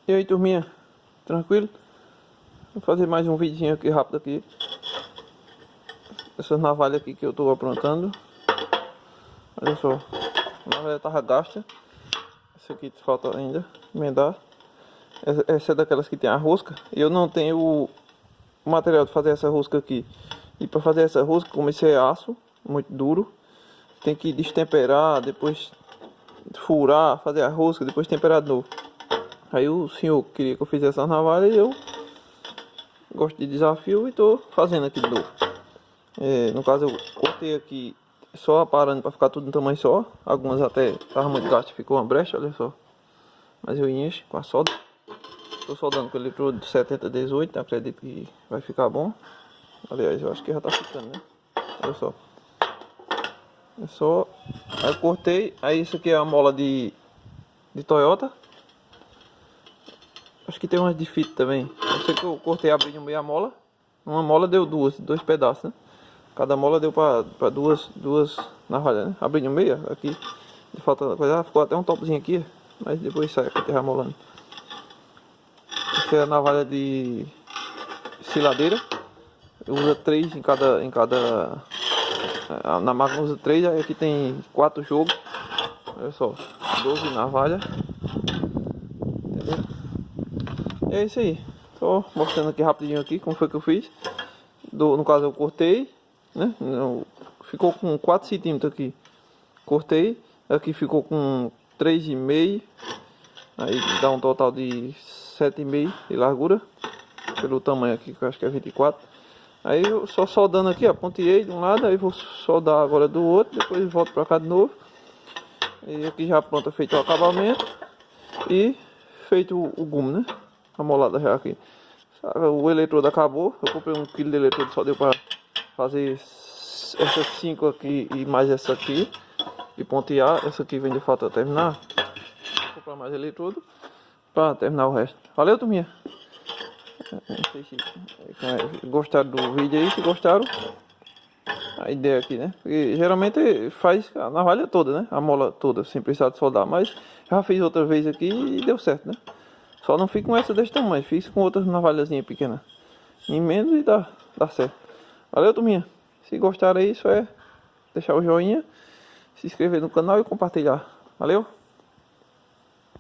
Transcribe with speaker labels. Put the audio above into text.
Speaker 1: E aí, turminha, tranquilo? Vou fazer mais um vidinho aqui rápido aqui. Essas navalhas aqui que eu tô aprontando. Olha só, a navalha tava gasta. Essa aqui falta ainda emendar. Essa é daquelas que tem a rosca. E eu não tenho o material de fazer essa rosca aqui. E para fazer essa rosca, como esse é aço, muito duro, tem que destemperar, depois furar, fazer a rosca, depois temperar de novo. Aí o senhor queria que eu fizesse essa navalha e eu gosto de desafio e tô fazendo aqui de novo. No caso eu cortei aqui só aparando para ficar tudo no tamanho só. Algumas até estavam muito gasto, ficou uma brecha, olha só. Mas eu encho com a solda. Tô soldando com o eletrodo de 7018, acredito que vai ficar bom. Aliás, eu acho que já tá ficando, né? Olha só. É só. Aí eu cortei. Aí isso aqui é a mola de Toyota. Acho que tem umas de fita também. Eu sei que eu cortei abrindo meio a mola. Uma mola deu dois pedaços, né? Cada mola deu pra duas navalhas, né? Abrindo meia aqui. Falta coisa, ficou até um topzinho aqui. Mas depois sai aqui molando. Essa é a navalha de siladeira. Usa 3 em cada. Na máquina usa 3, aí aqui tem 4 jogos. Olha só, 12 navalhas. Entendeu? E é isso aí. Tô mostrando aqui rapidinho aqui como foi que eu fiz. No caso eu cortei, né? Ficou com 4 centímetros aqui. Cortei. Aqui ficou com 3,5. Aí dá um total de 7,5 de largura. Pelo tamanho aqui que eu acho que é 24. Aí eu só soldando aqui, ó, ponteei de um lado, aí vou soldar agora do outro, depois volto pra cá de novo. E aqui já pronto, feito o acabamento e feito o gume, né? Amolada já aqui. O eletrodo acabou, eu comprei 1 kg de eletrodo, só deu pra fazer essas 5 aqui e mais essa aqui. E pontear, essa aqui vem de falta terminar. Vou comprar mais eletrodo pra terminar o resto. Valeu, turminha! Não sei se gostaram do vídeo aí, se gostaram, a ideia aqui, né? Porque geralmente faz a navalha toda, né? A mola toda, sem precisar de soldar. Mas já fiz outra vez aqui e deu certo, né? Só não fiz com essa desse tamanho, fiz com outras navalhazinhas pequenas. Em menos e dá certo. Valeu, turminha! Se gostaram aí, só é deixar o joinha, se inscrever no canal e compartilhar. Valeu!